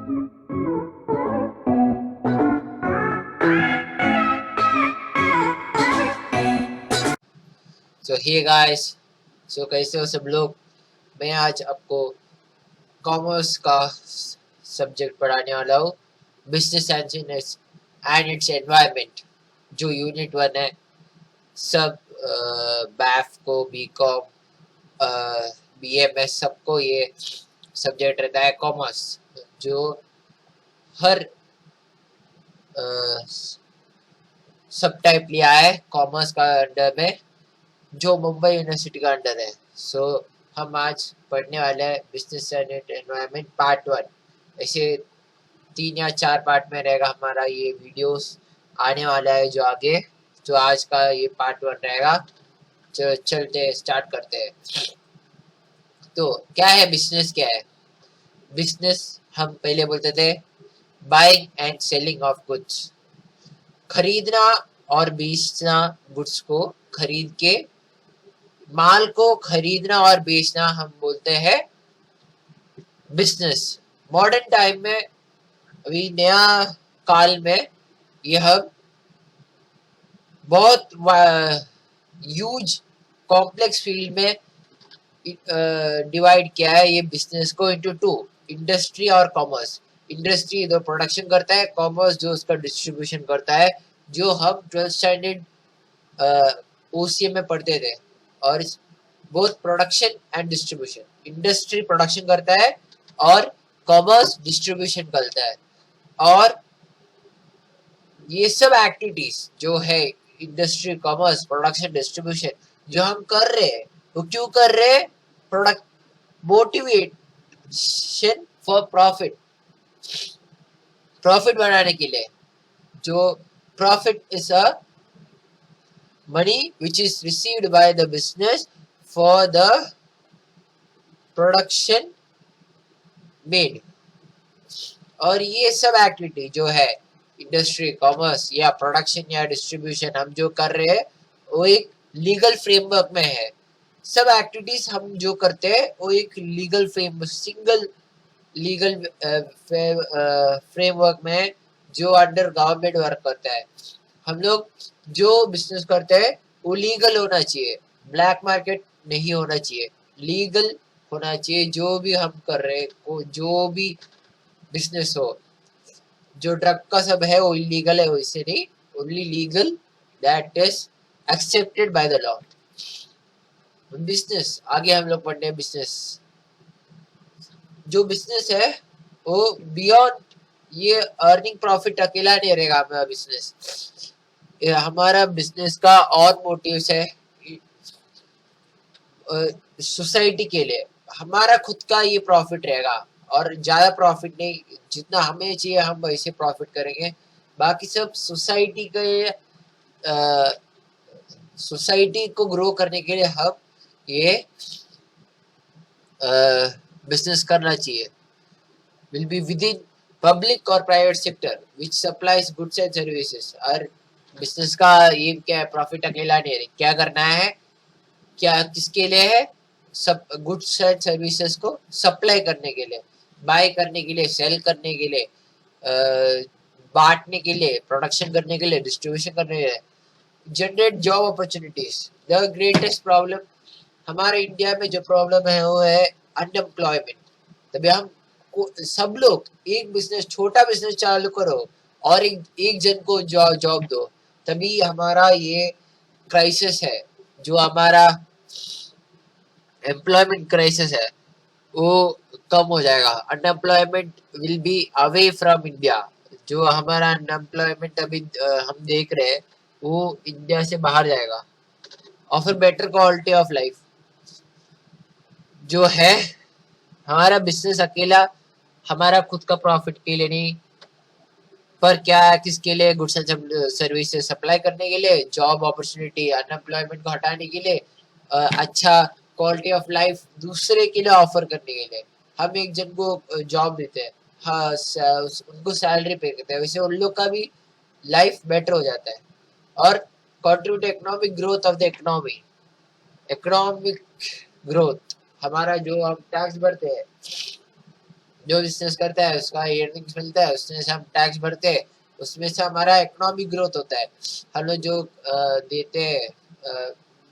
सो hey guys, सो कैसे हो सब लोग। मैं आज आपको कॉमर्स का सब्जेक्ट पढ़ाने वाला हूँ, बिजनेस एंड इट्स एनवायरनमेंट। जो यूनिट 1 है, सब बैफ को बी कॉम BMS सबको ये सब्जेक्ट रहता है कॉमर्स, जो हर सब टाइप लिया है कॉमर्स का अंडर में, जो मुंबई यूनिवर्सिटी का अंडर है। सो हम आज पढ़ने वाले हैं बिजनेस एंड एनवायरनमेंट पार्ट 1। ऐसे 3 या 4 पार्ट में रहेगा हमारा ये वीडियोस आने वाला है जो आगे। जो आज का ये पार्ट 1 रहेगा। चलते स्टार्ट करते हैं। तो क्या है बिजनेस, क्या है बिजनेस? हम पहले बोलते थे buying and selling of goods, खरीदना और बेचना। गुड्स को खरीद के, माल को खरीदना और बेचना हम बोलते हैं बिजनेस। मॉडर्न टाइम में, अभी नया काल में, यह बहुत ह्यूज कॉम्प्लेक्स फील्ड में डिवाइड किया है ये बिजनेस को इनटू 2, इंडस्ट्री और कॉमर्स। इंडस्ट्री जो प्रोडक्शन करता है, कॉमर्स जो उसका डिस्ट्रीब्यूशन करता है, जो हम 12th स्टैंडर्ड OCM में पढ़ते थे। और both production and distribution, industry production करता है और कॉमर्स डिस्ट्रीब्यूशन करता है। और ये सब एक्टिविटीज जो है इंडस्ट्री, कॉमर्स, प्रोडक्शन, डिस्ट्रीब्यूशन जो हम कर रहे हैं, वो क्यों कर रहे हैं? Product motivation for profit, profit बनाने के लिए। जो profit is a money which is received by the business for the production made। और ये सब एक्टिविटी जो है इंडस्ट्री, कॉमर्स या प्रोडक्शन या डिस्ट्रीब्यूशन हम जो कर रहे हैं, वो एक लीगल फ्रेमवर्क में है। सब एक्टिविटीज हम जो करते हैं वो एक लीगल सिंगल लीगल फ्रेमवर्क में, जो अंडर गवर्नमेंट वर्क करता है। हम लोग जो बिजनेस करते हैं वो लीगल होना चाहिए, ब्लैक मार्केट नहीं होना चाहिए, लीगल होना चाहिए। जो भी हम कर रहे हैं, जो भी बिजनेस हो, जो ड्रग का सब है वो इलीगल है, वैसे नहीं, only legal that is accepted by the law. Business आगे हम लोग पढ़ते हैं। बिजनेस, जो बिजनेस है वो बियॉन्ड ये अर्निंग प्रॉफिट अकेला नहीं रहेगा हमारा बिजनेस। हमारा बिजनेस का और मोटिव्स है सोसाइटी के लिए। हमारा खुद का ये प्रॉफिट रहेगा, और ज्यादा प्रॉफिट नहीं, जितना हमें चाहिए हम वैसे प्रॉफिट करेंगे। बाकी सब सोसाइटी के, सोसाइटी को ग्रो करने के लिए हम ये बिजनेस करना चाहिए। Will be within public और private sector which supplies goods and services. और बिजनेस का ये क्या है? प्रॉफिट अकेला नहीं है, क्या करना है, क्या किसके लिए है? सब गुड्स एंड सर्विसेज को सप्लाई करने के लिए, बाय करने के लिए, सेल करने के लिए, बांटने के लिए, प्रोडक्शन करने के लिए, डिस्ट्रीब्यूशन करने के लिए, generate job opportunities. The greatest problem हमारे इंडिया में जो प्रॉब्लम है वो है अनएम्प्लॉयमेंट। तभी हम सब लोग एक बिजनेस, छोटा बिजनेस चालू करो और एक जन को जॉब दो, तभी हमारा ये क्राइसिस है, जो हमारा एम्प्लॉयमेंट क्राइसिस है, वो कम हो जाएगा। Unemployment will be away from India. जो हमारा अनएम्प्लॉयमेंट अभी हम देख रहे हैं, वो इंडिया से बाहर जाएगा। Offer better quality of life जो है, हमारा बिजनेस अकेला हमारा खुद का प्रॉफिट के लिए नहीं, पर क्या है, किसके लिए? गुड्स एंड सर्विसेज सप्लाई करने के लिए, जॉब अपॉर्चुनिटी, अनएम्प्लॉयमेंट को हटाने के लिए, अच्छा क्वालिटी ऑफ लाइफ दूसरे के लिए ऑफर करने के लिए। हम एक जन को जॉब देते हैं, हाँ, उनको सैलरी पे करते हैं, वैसे उन लोग का भी लाइफ बेटर हो जाता है। और contribute economic growth of the economy, economic growth, हमारा जो हम टैक्स भरते हैं, जो बिजनेस करता है उसका अर्निंग्स मिलता है, उसमें से हम टैक्स भरते हैं, उसमें से हमारा इकोनॉमिक ग्रोथ होता है। हम लोग जो देते हैं,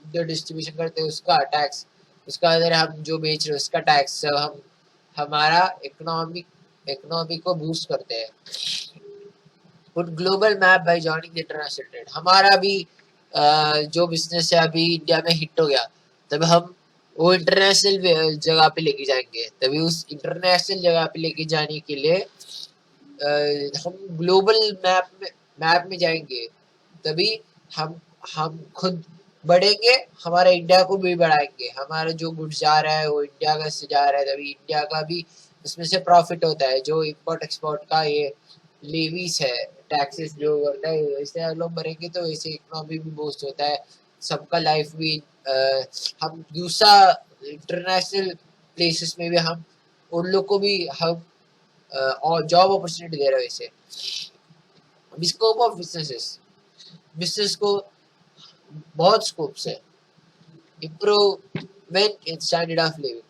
जो डिस्ट्रीब्यूशन करते हैं उसका टैक्स, उसका अगर हम जो बेच रहे हैं उसका टैक्स, हम हमारा इकोनॉमी को बूस्ट करते हैं। Put global map bye joining international trade. हमारा भी जो बिजनेस है अभी इंडिया में हिट हो गया, तब हम वो इंटरनेशनल जगह पे लेके जाएंगे। तभी उस इंटरनेशनल जगह पे लेके जाने के लिए हम ग्लोबल मैप में जाएंगे। तभी हम हम खुद बढ़ेंगे, हमारे इंडिया को भी बढ़ाएंगे। हमारा जो गुड्स जा रहा है वो इंडिया का से जा रहा है, तभी इंडिया का भी उसमें से प्रॉफिट होता है। जो इम्पोर्ट एक्सपोर्ट का ये लेवीज है, टैक्सेस जो करता है, वैसे हम लोग भरेंगे तो वैसे इकोनॉमी भी बूस्ट होता है, सबका लाइफ भी हम दूसरा इंटरनेशनल प्लेसेस में भी हम उन लोग को भी हम और जॉब अपॉर्चुनिटी दे रहे हैं। वैसे स्कोप ऑफ बिजनेसेस, बिजनेस को बहुत स्कोप्स है। Improvement in standard of living,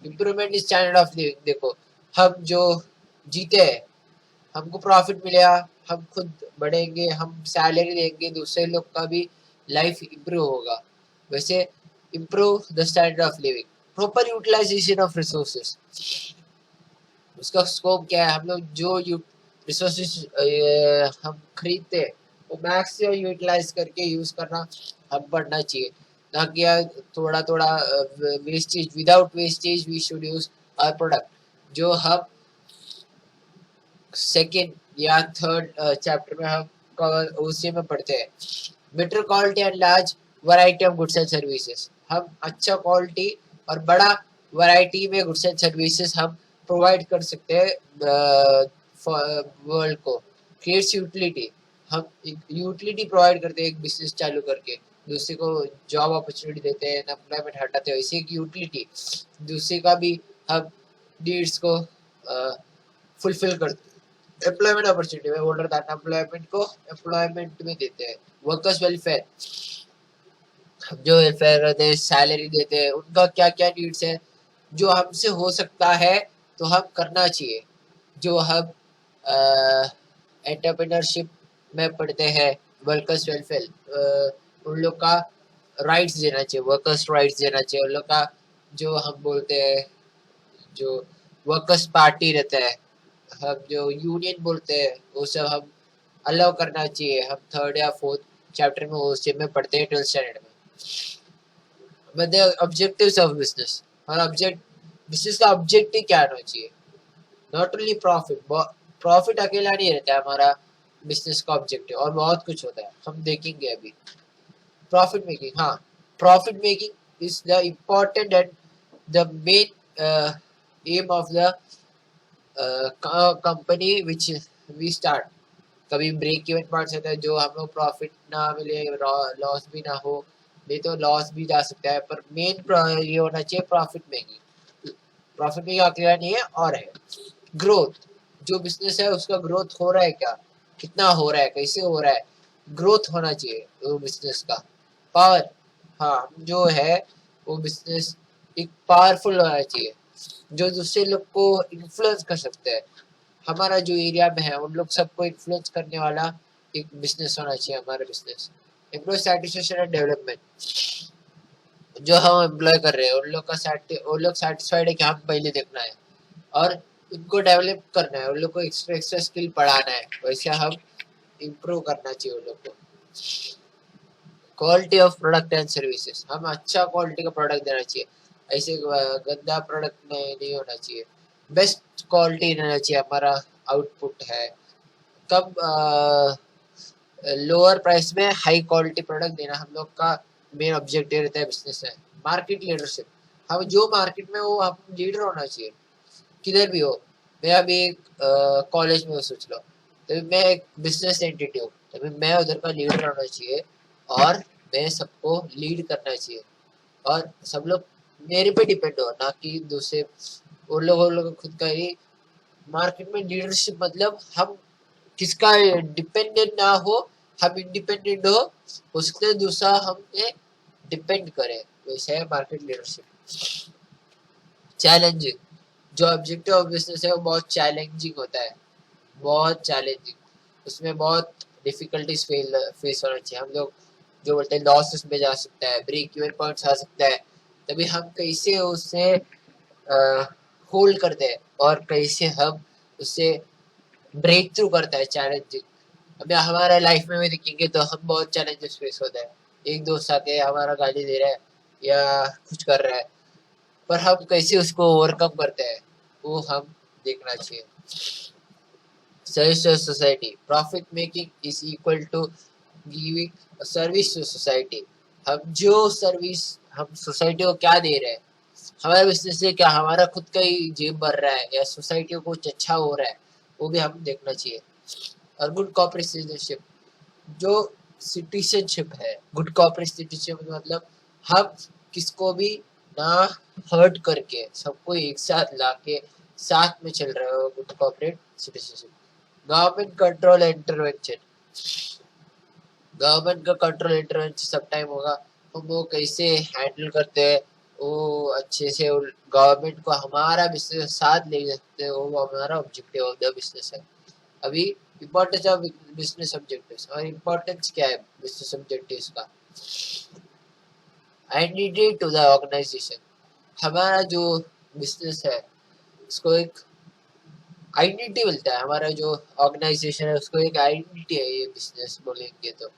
improvement in standard of living. देखो हम जो जीते हैं, हमको प्रॉफिट मिलेगा, हम खुद बढ़ेंगे, हम सैलरी देंगे, दूसरे लोग का भी लाइफ इम्प्रूव होगा। वैसे improve the standard of living, proper utilisation of resources. उसका स्कोप क्या है? हम लोग जो रिसोर्सेज हम खरीदते हैं वो मैक्सिमम यूटिलाइज करके यूज करना हम पढ़ना चाहिए, ना कि थोड़ा थोड़ा wastage. Without wastage we should use our product. जो हम सेकेंड या थर्ड चैप्टर में हम उसी में पढ़ते हैं, better quality and large variety of goods and services. हम अच्छा क्वालिटी और बड़ा वैरायटी में गुड्स एंड सर्विसेज हम प्रोवाइड कर सकते हैं वर्ल्ड को। क्रिएट्स यूटिलिटी, हम यूटिलिटी प्रोवाइड करते हैं एक बिजनेस चालू करके, दूसरे को जॉब अपॉर्चुनिटी देते हैं, एम्प्लॉयमेंट हटाते हैं। इसी की यूटिलिटी, दूसरे का भी हम नीड्स को फुलफिल करते हैं। एम्प्लॉयमेंट अपॉर्चुनिटी में होल्डर दैट एम्प्लॉयमेंट को एम्प्लॉयमेंट में देते हैं। वर्कर्स वेलफेयर, जो वेलफेयर रहते हैं, सैलरी देते हैं, उनका क्या क्या नीड्स है, जो हमसे हो सकता है तो हम करना चाहिए। जो हम एंटरप्रेन्योरशिप में पढ़ते हैं, वर्कर्स वेलफेयर, उन लोग का राइट्स देना चाहिए, वर्कर्स राइट्स देना चाहिए। उन लोग का जो हम बोलते हैं, जो वर्कर्स पार्टी रहता है, हम जो यूनियन बोलते हैं, वो सब हम अलाउ करना चाहिए। हम थर्ड या फोर्थ चैप्टर में वो उसी में पढ़ते हैं, 12th स्टैंडर्ड में। But the objectives of business, और बिजनेस का ऑब्जेक्टिव क्या होना चाहिए? नॉट ओनली प्रॉफिट, प्रॉफिट अकेला नहीं रहता है हमारा बिजनेस का ऑब्जेक्टिव, और बहुत कुछ होता है, हम देखेंगे अभी। प्रॉफिट मेकिंग, हाँ, profit making is the important and the main aim of the company which we start. कभी ब्रेक इवन पॉइंट्स होता है जो हम लोग प्रॉफिट ना मिले, लॉस भी ना हो, नहीं तो लॉस भी जा सकता है, पर मेन ये होना चाहिए प्रॉफिट मेकिंग। प्रॉफिट मेकिंग अकेला नहीं है, और है ग्रोथ। जो बिजनेस है उसका ग्रोथ हो रहा है क्या, कितना हो रहा है, कैसे हो रहा है, ग्रोथ होना चाहिए वो बिजनेस का। पावर, हाँ, जो है वो बिजनेस एक पावरफुल होना चाहिए, जो दूसरे लोग को इन्फ्लुएंस कर सकते हैं। हमारा जो एरिया में है उन लोग सबको इन्फ्लुएंस करने वाला एक बिजनेस होना चाहिए हमारा business. Employ satisfaction and development, जो हम एम्प्लॉय कर रहे हैं उन लोग सेटिस्फाइड है कि हम पहले देखना है, और उनको डेवलप करना है, उन लोग को एक्स्ट्रा एक्स्ट्रा स्किल बढ़ाना है, वैसे हम इम्प्रूव करना चाहिए उन लोग को। Quality of product and services, हम अच्छा क्वालिटी का प्रोडक्ट देना चाहिए, ऐसे गंदा प्रोडक्ट नहीं होना चाहिए। बेस्ट क्वालिटी रहना चाहिए हमारा आउटपुट है। कब लोअर प्राइस में हाई क्वालिटी प्रोडक्ट देना हम लोग का मेन ऑब्जेक्टिव रहता है बिजनेस में। मार्केट लीडरशिप, हम जो मार्केट में वो हम लीडर होना चाहिए, किधर भी हो। मैं अभी एक कॉलेज में सोच लो, तो मैं एक बिजनेस एंटिटी हूँ, तभी मैं उधर का लीडर होना चाहिए, और मैं सबको लीड करना चाहिए, और सब लोग मेरे पे डिपेंड हो, ना कि दूसरे उन लोग खुद का ही। मार्केट में लीडरशिप मतलब हम किसका डिपेंडेंट ना हो, हम इंडिपेंडेंट हो सकते हैं, दूसरा हम पे डिपेंड करे, वैसे है मार्केट लीडरशिप। चैलेंजिंग, जो ऑब्जेक्टिव ऑफ बिजनेस है वो बहुत चैलेंजिंग होता है, बहुत चैलेंजिंग। उसमें बहुत डिफिकल्टीज फेस होना चाहिए। हम लोग जो बोलते हैं लॉसेस में जा सकता है, ब्रेक इवन पॉइंट्स आ सकता है, तभी हम कैसे उससे होल्ड करते हैं और कैसे हम उससे ब्रेक थ्रू करता है चैलेंजिंग। अभी हमारे लाइफ में भी देखेंगे तो हम बहुत चैलेंजेस फेस होता है। एक दोस्त आके हमारा गाली दे रहा है या कुछ कर रहा है, पर हम कैसे उसको ओवरकम करते हैं वो हम देखना चाहिए। Service to society, profit making is equal to giving service to society. हम जो सर्विस हम सोसाइटी को क्या दे रहे हैं, हमारे बिजनेस से क्या हमारा खुद का ही जेब भर रहा है या सोसाइटी को कुछ अच्छा हो रहा है, वो भी हम देखना चाहिए। और गुड कॉर्पोरेट सिटीजनशिप, जो सिटीजनशिप है, गुड कॉर्पोरेट सिटीजनशिप मतलब हम किसको भी ना हर्ट करके सबको एक साथ लाके साथ में चल रहे हो, good corporate citizenship. Government control intervention, government का कंट्रोल इंटरवेंशन सब टाइम होगा, हम वो कैसे हैंडल करते हैं वो अच्छे से गवर्नमेंट को हमारा बिजनेस साथ ले सकते हैं, वो हमारा ऑब्जेक्टिव ऑफ द बिजनेस है। अभी इम्पोर्टेंस ऑफ बिजनेस ऑब्जेक्टिव्स, और इम्पोर्टेंस क्या है बिजनेस ऑब्जेक्टिव्स का? आइडेंटिटी टू द ऑर्गेनाइजेशन, हमारा जो बिजनेस है उसको एक आइडेंटिटी मिलता है। हमारा जो ऑर्गेनाइजेशन है उसको एक आइडेंटिटी है, ये बिजनेस बोलेंगे तो।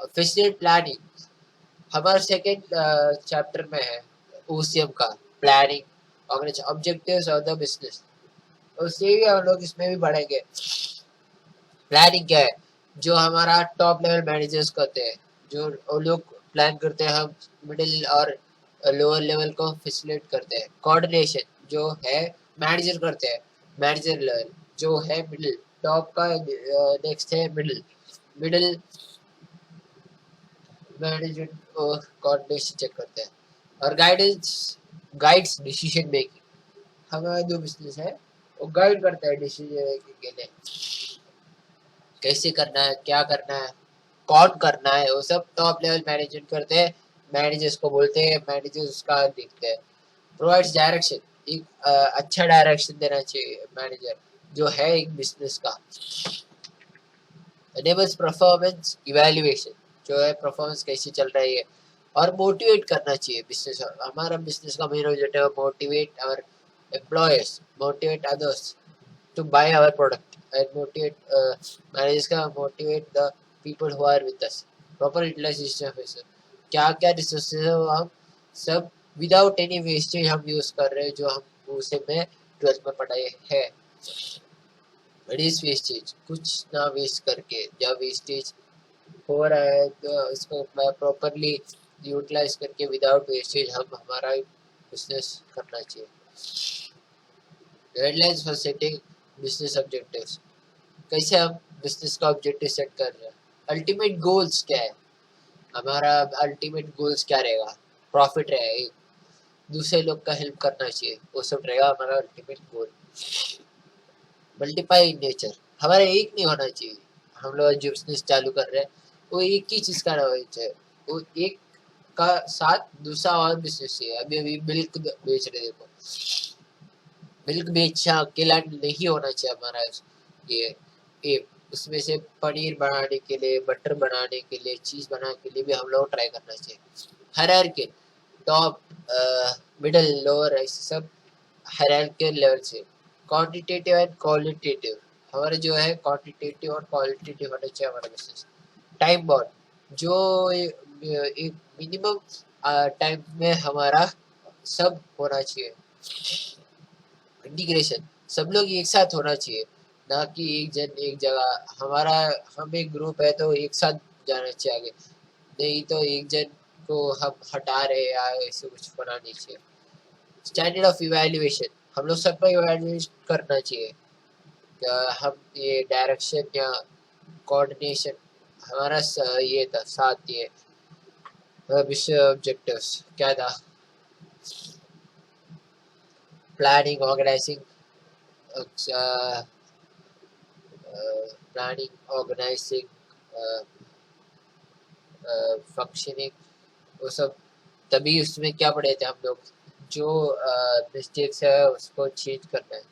फैसिलिटेट प्लानिंग, हमारा सेकेंड चैप्टर में है ओसीएम का, planning organisation objectives of the business, उससे भी हम लोग इसमें भी बढ़ेंगे। प्लानिंग क्या है? जो हमारा टॉप लेवल मैनेजर्स करते हैं, जो वो लोग प्लान करते हैं, हम मिडिल और लोअर लेवल को फैसिलिटेट करते हैं। कोऑर्डिनेशन जो है मैनेजर करते हैं, मैनेजर लेवल जो है मिडिल, टॉप का नेक्स्ट है middle, middle management coordination check करते हैं। और गाइडेंस, गाइड्स डिसीजन मेकिंग, हमारा जो बिजनेस है वो गाइड करता है डिसीजन मेकिंग के लिए, कैसे करना है, क्या करना है, कौन करना है, वो सब टॉप लेवल मैनेजमेंट करते हैं। मैनेजर्स को बोलते हैं, मैनेजर्स उसका देखते हैं। प्रोवाइड्स डायरेक्शन, एक अच्छा डायरेक्शन देना चाहिए मैनेजर जो है एक बिजनेस का। एनेबल्स परफॉर्मेंस इवैल्यूएशन, जो है परफॉर्मेंस कैसी चल रही है, और मोटिवेट करना चाहिए बिजनेस। हमारा बिजनेस का मेन ऑब्जेक्टिव है motivate our employers, motivate others to buy our product, and motivate managers का motivate the people who are with us. Proper utilization of resources, क्या क्या रिसोर्सेज है वो हम सब विदाउट एनी वेस्टेज हम यूज कर रहे हैं, जो हम उसे में 12th में पढ़ाए है। रिड्यूस वेस्टेज, कुछ ना वेस्ट करके, जब वेस्टेज हो रहा है तो इसको प्रॉपरली यूटिलाइज करके विदाउट वेस्टेज हम हमारा बिजनेस करना चाहिए। Guidelines for setting business objectives, कैसे हम बिजनेस का ऑब्जेक्टिव सेट कर रहे हैं। अल्टीमेट गोल्स क्या है, हमारा अल्टीमेट गोल्स क्या रहेगा? प्रॉफिट रहेगा, दूसरे लोग का हेल्प करना चाहिए, वो सब रहेगा हमारा ultimate goal. Multiply in nature, हमारा एक नहीं होना चाहिए। हम लोग जो बिजनेस चालू कर रहे हैं वो एक ही चीज का होना चाहिए, वो एक का साथ दूसरा और बिजनेस चाहिए। अभी अभी मिल्क बेच रहे, देखो मिल्क बेचना अकेला नहीं होना चाहिए हमारा। ये उसमें से पनीर बनाने के लिए, बटर बनाने के लिए, चीज बनाने के लिए भी हम लोग ट्राई करना चाहिए। हायरार्की, टॉप, मिडिल, लोअर, ऐसे सब हायरार्की लेवल से। क्वांटिटेटिव एंड क्वालिटेटिव, हमारा जो है क्वांटिटेटिव और क्वालिटेटिव होना चाहिए हमारा बिजनेस। टाइम बॉन्ड, जो एक मिनिमम टाइम में हमारा सब होना चाहिए। इंटीग्रेशन, सब लोग एक साथ होना चाहिए, ना कि एक जन एक जगह। हमारा हम एक ग्रुप है तो एक साथ जाना चाहिए आगे, नहीं तो एक जन को हम हटा रहे या ऐसे कुछ होना नहीं चाहिए। स्टैंडर्ड ऑफ इवैल्यूएशन, हम लोग सबका इवैल्यूएट करना चाहिए। हम ये डायरेक्शन या कोऑर्डिनेशन हमारा ये था साथ, ये विषय ऑब्जेक्टिव्स क्या था? Planning, organising, planning, organising, functioning, वो सब। तभी उसमें क्या पढ़े थे हम लोग? जो मिस्टेक्स है उसको चेंज करना है।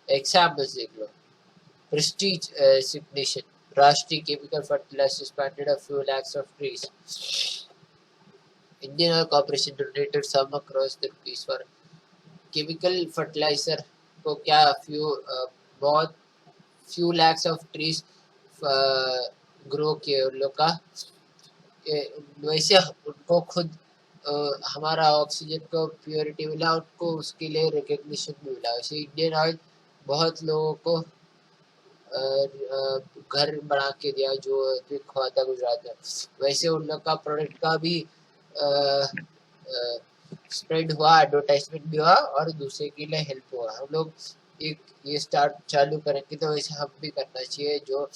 एग्जाम्पल्स देख लो। प्रेस्टीज सिग्नेशन, Rashtriya chemical fertilizers planted a few lakhs of trees. Indian Oil Corporation donated some across the rupees for chemical fertiliser को क्या बहुत few lakhs of trees grow किए उन लोग का। वैसे उनको खुद हमारा ऑक्सीजन को प्योरिटी मिला, उनको उसके लिए रिकग्निशन भी मिला। वैसे इंडियन ऑयल बहुत लोगों को घर बना के दिया जो ख्वाजा गुजरात में। वैसे उन लोग का प्रोडक्ट का भी स्प्रेड हुआ, एडवर्टाइजमेंट भी हुआ और दूसरे के लिए हेल्प हुआ। हम लोग एक ये स्टार्ट चालू करेंगे तो वैसे हम भी करना चाहिए, जो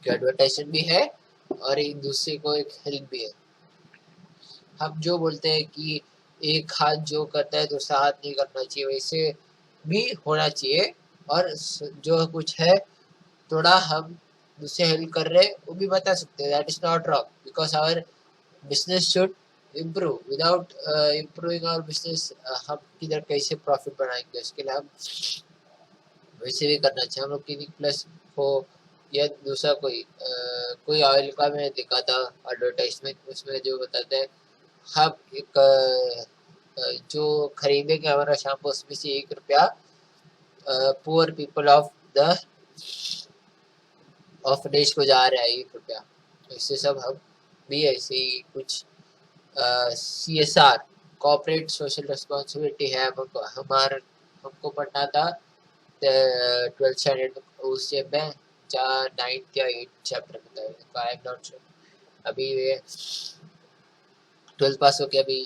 एडवर्टाइजमेंट भी है और एक दूसरे को एक हेल्प भी है। हम जो बोलते हैं कि एक हाथ जो करता है दूसरा हाथ नहीं करना चाहिए, वैसे भी होना चाहिए। और जो कुछ है थोड़ा हम दूसरे हेल्प कर रहे हैं वो भी बता सकते हैं, that is not wrong, because our business should improve. Without improving our business हम किधर कैसे प्रॉफिट बनाएंगे, उसके लिए हम वैसे भी करना चाहिए। हम लोग क्लिनिक प्लस हो या दूसरा कोई ऑयल का मैं देखा था एडवर्टाइजमेंट, उसमें जो बताते हैं हम एक जो खरीदेंगे हमारा शैम्पू उसमें से ₹1 पुअर पीपल ऑफ देश को जा रहा है ₹1। ऐसे सब हम भी ऐसे ही कुछ CSR कॉर्पोरेट सोशल रिस्पॉन्सिबिलिटी है हमको पढ़ना था 12th स्टैंडर्ड उससे में 9th या 8th चैप्टर में था। I am not sure. अभी 12th पास हो गया, अभी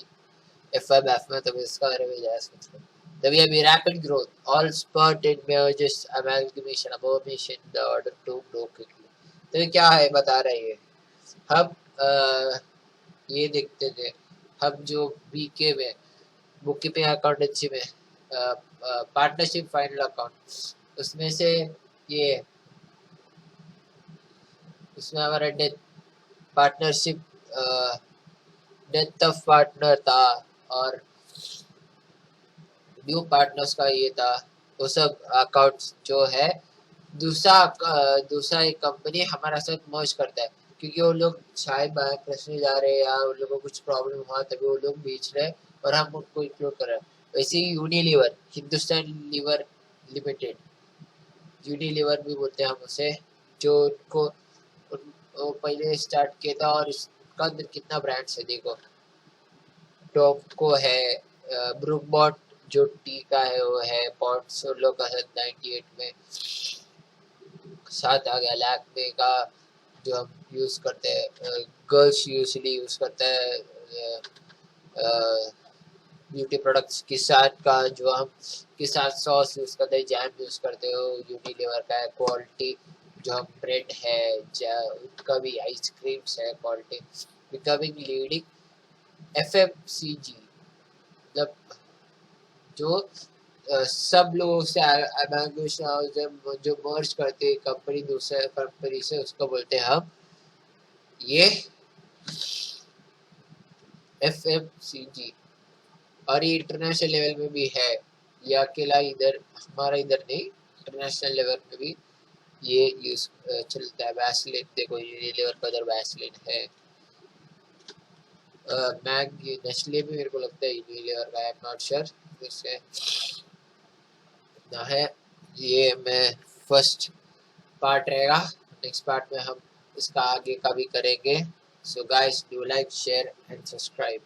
FF में, तभी इसका बारे में जाया सकते हैं। तभी अभी rapid growth all spurt in mergers amalgamation abomination the order to grow quickly। तो क्या है बता रहे हैं हम ये देखते थे। हम जो BK में बुक कीपिंग अकाउंटेंसी में पार्टनरशिप फाइनल अकाउंट, उसमें से ये उसमें हमारा पार्टनरशिप डेथ ऑफ पार्टनर था और न्यू पार्टनर्स का ये था। वो सब अकाउंट्स जो है दूसरा एक कंपनी हमारा साथ मर्ज करता है, क्योंकि वो लोग शायद बैंक में जा रहे हैं या उन लोगों को कुछ प्रॉब्लम हुआ तभी वो लोग बेच रहे हैं और हम उनको इंक्लूड कर रहे हैं। वैसे ही Unilever, Hindustan lever limited, Unilever भी बोलते हैं हम उसे, जो उनको वो पहले स्टार्ट किया था और इसका अंदर कितना ब्रांड्स है देखो। टॉप को है, ब्रुक बॉट जो टी का है वो है, पॉट सोलो का है 98 में, साथ आ गया लैक्मे का जो हम यूज़ करते हैं, गर्ल्स यूजली यूज़ करते हैं ब्यूटी प्रोडक्ट्स के साथ का, जो हम के साथ सॉस यूज़ करते हैं, जैम यूज़ करते हो यूनिलीवर का है। क्वालिटी जो हम ब्रेड है उनका भी, आइसक्रीम्स है क्वालिटी, बिकमिंग लीडिंग FMCG, मतलब जो सब लोगों से जो मर्ज करते हैं कंपनी दूसरे कंपनी से, उसको बोलते हैं हम ये FMCG। और ये इंटरनेशनल लेवल में भी है, ये अकेला इधर हमारा इधर नहीं, इंटरनेशनल लेवल पे भी ये यूज चलता है। वैसलिन देखो, यूनिलीवर का इधर वैसलिन है। मैग नेस्ले भी मेरे को लगता है यूनिलीवर का, आई एम नॉट श्योर। इससे है ये मैं फर्स्ट पार्ट रहेगा, नेक्स्ट पार्ट में हम इसका आगे का भी करेंगे। So guys, do like, share and subscribe.